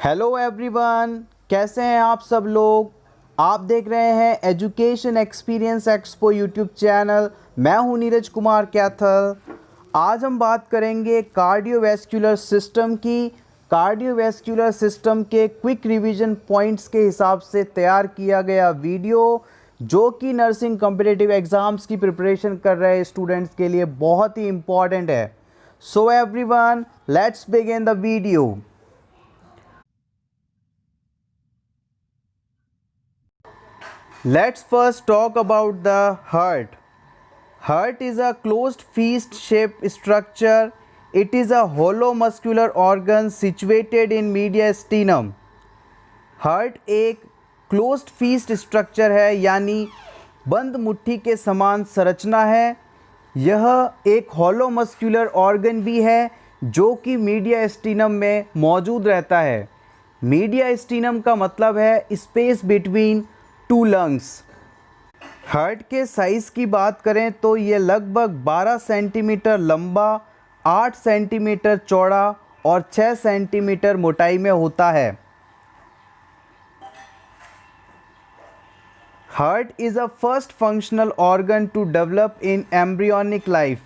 Hello everyone, कैसे हैं आप सब लोग। आप देख रहे हैं education experience expo YouTube channel. मैं हूं नीरज कुमार कैथल। आज हम बात करेंगे कार्डियोवैस्कुलर सिस्टम की। कार्डियोवैस्कुलर सिस्टम के क्विक रिवीजन पॉइंट्स के हिसाब से तैयार किया गया वीडियो, जो कि नर्सिंग कॉम्पिटिटिव एग्ज़ाम्स की प्रिपरेशन कर रहे स्टूडेंट्स के लिए बहुत ही इम्पॉर्टेंट है। So everyone, let's begin the video. Let's first talk about the heart. Heart is a closed fist-shaped structure. It is a hollow muscular organ situated in mediastinum. Heart एक closed feast structure है, यानी बंद मुट्ठी के समान संरचना है। यह एक हॉलो मस्कुलर ऑर्गन भी है जो कि मीडियास्टिनम में मौजूद रहता है। मीडियास्टिनम का मतलब है space between two lungs. Heart के साइज़ की बात करें तो ये लगभग 12 सेंटीमीटर लंबा, 8 सेंटीमीटर चौड़ा और 6 सेंटीमीटर मोटाई में होता है। Heart is a first functional organ to develop in embryonic life.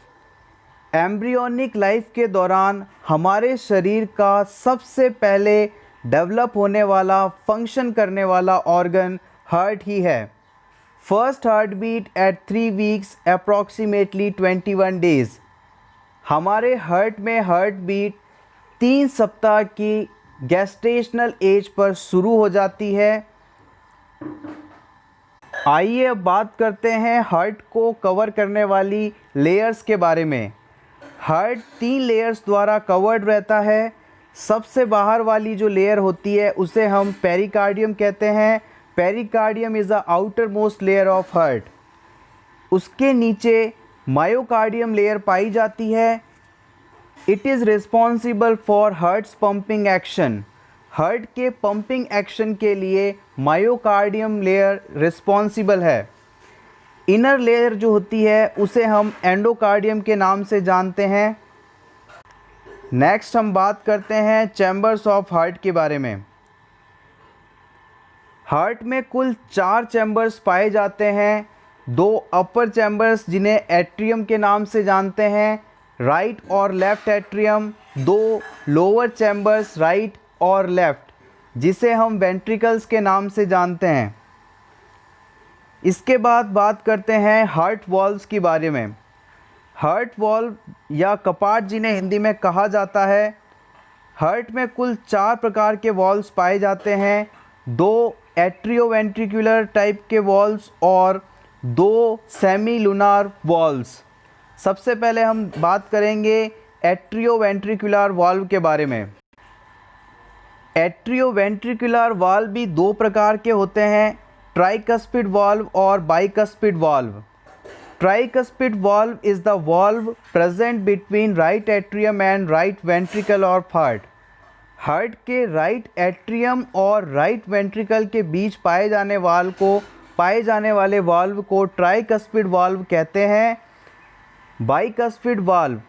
Embryonic life के दौरान हमारे शरीर का सबसे पहले डेवलप होने वाला, फंक्शन करने वाला ऑर्गन हार्ट ही है। First heart beat at 3 weeks approximately 21 days. हमारे हार्ट में हार्ट बीट 3 सप्ताह की गेस्टेशनल एज पर शुरू हो जाती है। आइए अब बात करते हैं हार्ट को कवर करने वाली लेयर्स के बारे में। हार्ट 3 लेयर्स द्वारा कवर्ड रहता है। सबसे बाहर वाली जो लेयर होती है उसे हम पेरिकार्डियम कहते हैं। Pericardium is the outer most layer of heart. उसके नीचे मायोकार्डियम लेयर पाई जाती है। It is responsible for hearts pumping action. Heart के पंपिंग एक्शन के लिए मायोकार्डियम लेयर रिस्पॉन्सिबल है। इनर लेयर जो होती है उसे हम एंडोकार्डियम के नाम से जानते हैं। नेक्स्ट हम बात करते हैं चैम्बर्स ऑफ हार्ट के बारे में। हार्ट में कुल 4 चैम्बर्स पाए जाते हैं। 2 अपर चैम्बर्स जिन्हें एट्रियम के नाम से जानते हैं, राइट और left atrium. 2 lower chambers right और लेफ़्ट, जिसे हम वेंट्रिकल्स के नाम से जानते हैं। इसके बाद बात करते हैं हार्ट वॉल्व्स के बारे में। हार्ट वॉल्व या कपाट जिन्हें हिंदी में कहा जाता है, हार्ट में कुल 4 प्रकार के वॉल्व्स पाए जाते हैं। 2 एट्रियोवेंट्रिकुलर टाइप के वॉल्व्स और 2 सेमी लूनार वॉल्व्स। सबसे पहले हम बात करेंगे एट्रियोवेंट्रिकुलर वाल्व के बारे में। एट्रियोवेंट्रिकुलर वाल्व भी 2 प्रकार के होते हैं, ट्राइकस्पिड वाल्व और bicuspid valve. Tricuspid valve is the valve present between right atrium and right ventricle of heart. Heart के राइट एट्रियम और राइट वेंट्रिकल के बीच पाए जाने वाले वाल्व को ट्राइकस्पिड वाल्व कहते हैं। बाइकस्पिड वाल्व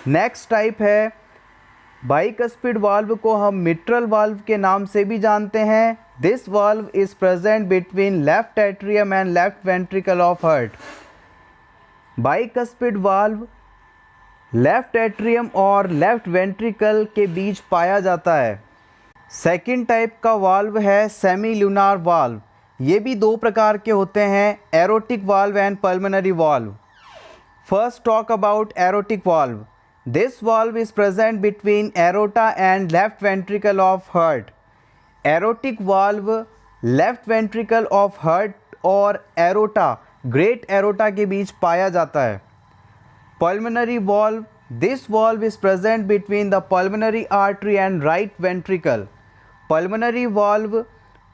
नेक्स्ट टाइप है। बाइकस्पिड वाल्व को हम मिट्रल वाल्व के नाम से भी जानते हैं। This valve is present between left atrium and left ventricle of heart. Bicuspid valve left atrium और लेफ्ट वेंट्रिकल के बीच पाया जाता है। सेकंड टाइप का वाल्व है सेमी लूनार वाल्व। ये भी 2 प्रकार के होते हैं, aortic valve and pulmonary valve. First talk about aortic valve. This valve is present between aorta and left ventricle of heart. Aortic valve left ventricle of heart और aorta, great aorta के बीच पाया जाता है। Pulmonary valve, this valve is present between the pulmonary artery and right ventricle. Pulmonary valve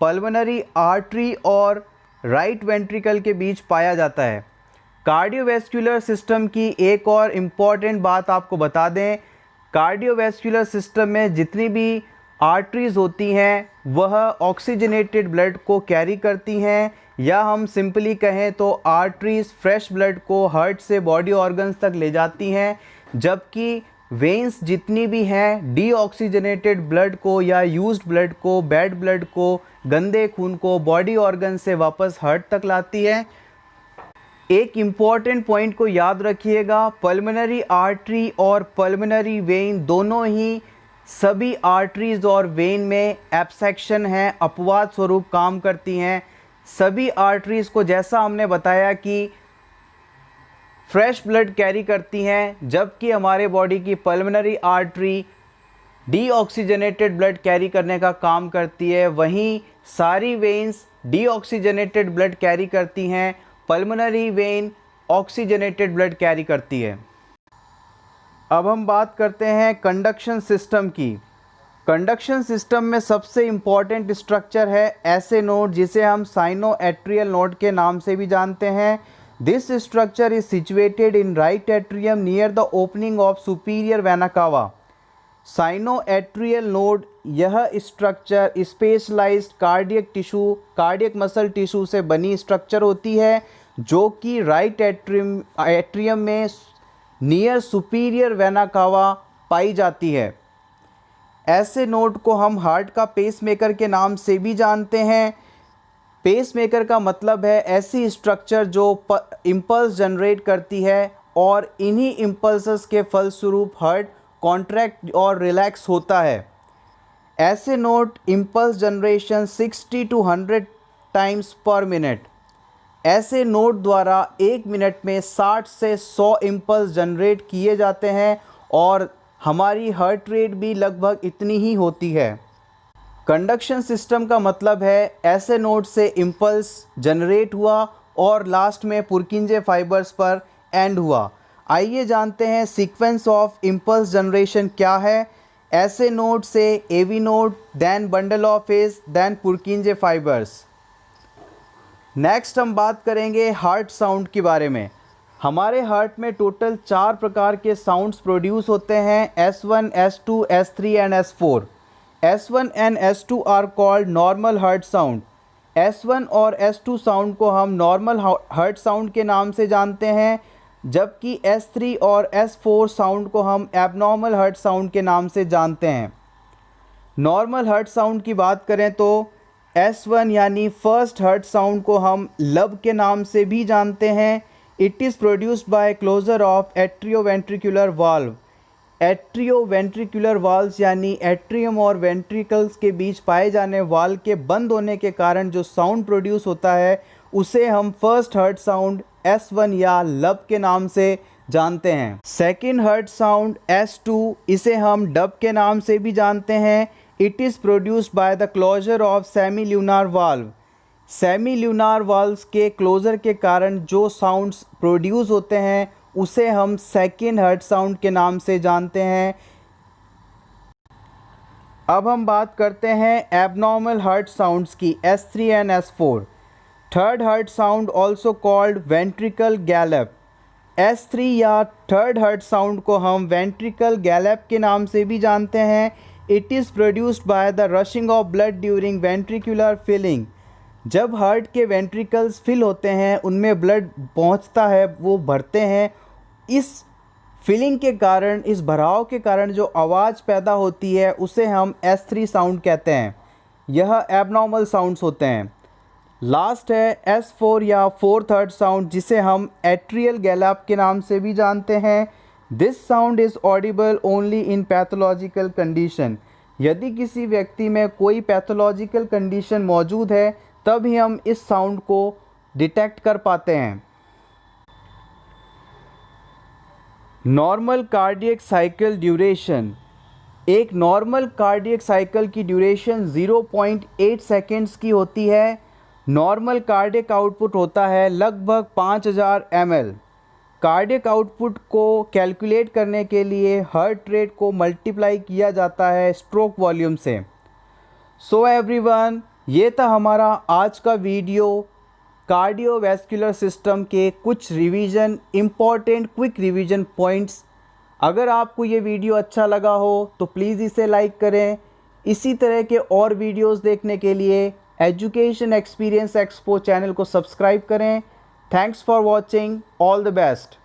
pulmonary artery और right ventricle के बीच पाया जाता है। कार्डियोवैस्कुलर सिस्टम की एक और इम्पॉर्टेंट बात आपको बता दें, कार्डियोवैस्कुलर सिस्टम में जितनी भी आर्टरीज़ होती हैं वह ऑक्सीजनेटेड ब्लड को कैरी करती हैं, या हम सिंपली कहें तो आर्टरीज़ फ्रेश ब्लड को हार्ट से बॉडी ऑर्गन्स तक ले जाती हैं, जबकि वेन्स जितनी भी हैं डीऑक्सीजनेटेड ब्लड को या यूज्ड ब्लड को, बैड ब्लड को, गंदे खून को बॉडी ऑर्गन से वापस हार्ट तक लाती है। एक इम्पॉर्टेंट पॉइंट को याद रखिएगा, पल्मोनरी आर्टरी और पल्मोनरी वेन दोनों ही सभी आर्टरीज और वेन में एब्सेक्शन हैं, अपवाद स्वरूप काम करती हैं। सभी आर्टरीज को जैसा हमने बताया कि फ्रेश ब्लड कैरी करती हैं, जबकि हमारे बॉडी की pulmonary artery deoxygenated blood carry करने का काम करती है। वहीं सारी वेन्स डीऑक्सीजनेटेड ब्लड कैरी करती हैं, pulmonary vein oxygenated blood carry करती है। अब हम बात करते हैं कंडक्शन सिस्टम की। कंडक्शन सिस्टम में सबसे इम्पॉर्टेंट स्ट्रक्चर है ऐसे नोड, जिसे हम साइनोएट्रियल नोड के नाम से भी जानते हैं। This structure is situated in right atrium near the opening of superior vena cava. Sinoatrial node यह structure specialised cardiac tissue, cardiac muscle tissue से बनी स्ट्रक्चर होती है, जो कि राइट एट्रियम में नियर सुपीरियर वेना कावा पाई जाती है। ऐसे नोड को हम हार्ट का पेसमेकर के नाम से भी जानते हैं। पेसमेकर का मतलब है ऐसी स्ट्रक्चर जो इम्पल्स जनरेट करती है और इन्हीं इम्पल्सेस के फलस्वरूप हार्ट कॉन्ट्रैक्ट और रिलैक्स होता है। ऐसे node impulse generation 60 to 100 times पर मिनट। ऐसे नोड द्वारा 1 मिनट में 60 से 100 इम्पल्स जनरेट किए जाते हैं और हमारी हार्ट रेट भी लगभग इतनी ही होती है। कंडक्शन सिस्टम का मतलब है ऐसे नोड से इम्पल्स जनरेट हुआ और लास्ट में पुरकिंजे फाइबर्स पर एंड हुआ। आइए जानते हैं सीक्वेंस ऑफ इम्पल्स जनरेशन क्या है। ऐसे नोड से AV node, then bundle of his, then Purkinje fibres. Next हम बात करेंगे हार्ट साउंड के बारे में। हमारे हार्ट में टोटल 4 प्रकार के साउंड्स प्रोड्यूस होते हैं, S1, S2, S3 and S4। S1 and S2 are called normal heart sound. S1 और S2 साउंड को हम नॉर्मल हार्ट साउंड के नाम से जानते हैं, जबकि S3 और S4 साउंड को हम एबनॉर्मल हार्ट साउंड के नाम से जानते हैं। नॉर्मल हार्ट साउंड की बात करें तो S1 यानी फर्स्ट हार्ट साउंड को हम लब के नाम से भी जानते हैं। It is produced by closure of atrioventricular valve. Atrioventricular valves यानी एट्रियम और वेंट्रिकल्स के बीच पाए जाने वाल्व के बंद होने के कारण जो साउंड प्रोड्यूस होता है उसे हम फर्स्ट हार्ट साउंड S1 या लब के नाम से जानते हैं। सेकेंड हार्ट साउंड S2, इसे हम डब के नाम से भी जानते हैं। It is produced by the closure of semilunar valve. Semilunar valves के क्लोजर के कारण जो साउंड्स प्रोड्यूस होते हैं उसे हम सेकेंड हार्ट साउंड के नाम से जानते हैं। अब हम बात करते हैं एबनॉर्मल हार्ट साउंड्स की, S3 and S4। Third heart sound also called ventricle Gallup. S3 या थर्ड हार्ट साउंड को हम वेंट्रिकल गैलप के नाम से भी जानते हैं। It is produced by the rushing of blood during ventricular filling. जब हार्ट के वेंट्रिकल्स फिल होते हैं, उनमें ब्लड पहुंचता है, वो भरते हैं। इस फिलिंग के कारण, इस भराव के कारण जो आवाज़ पैदा होती है उसे हम S3 साउंड कहते हैं। यह एबनॉर्मल साउंड्स होते हैं। लास्ट है S4 या फोर्थ हार्ट साउंड, जिसे हम एट्रियल गैलप के नाम से भी जानते हैं। This sound is Audible only in pathological condition. यदि किसी व्यक्ति में कोई पैथोलॉजिकल कंडीशन मौजूद है तभी हम इस साउंड को डिटेक्ट कर पाते हैं। Normal cardiac cycle duration. एक नॉर्मल कार्डियक साइकिल की ड्यूरेशन 0.8 सेकेंड्स की होती है। नॉर्मल कार्डियक आउटपुट होता है लगभग 5000 ml। कार्डियक आउटपुट को कैलकुलेट करने के लिए हार्ट रेट को मल्टीप्लाई किया जाता है स्ट्रोक वॉल्यूम से। सो एवरीवन, ये था हमारा आज का वीडियो कार्डियोवैस्कुलर सिस्टम के कुछ revision, important quick revision points. अगर आपको ये वीडियो अच्छा लगा हो तो प्लीज़ इसे लाइक करें। इसी तरह के और वीडियोस देखने के लिए एजुकेशन एक्सपीरियंस एक्सपो चैनल को सब्सक्राइब करें। Thanks for watching, all the best.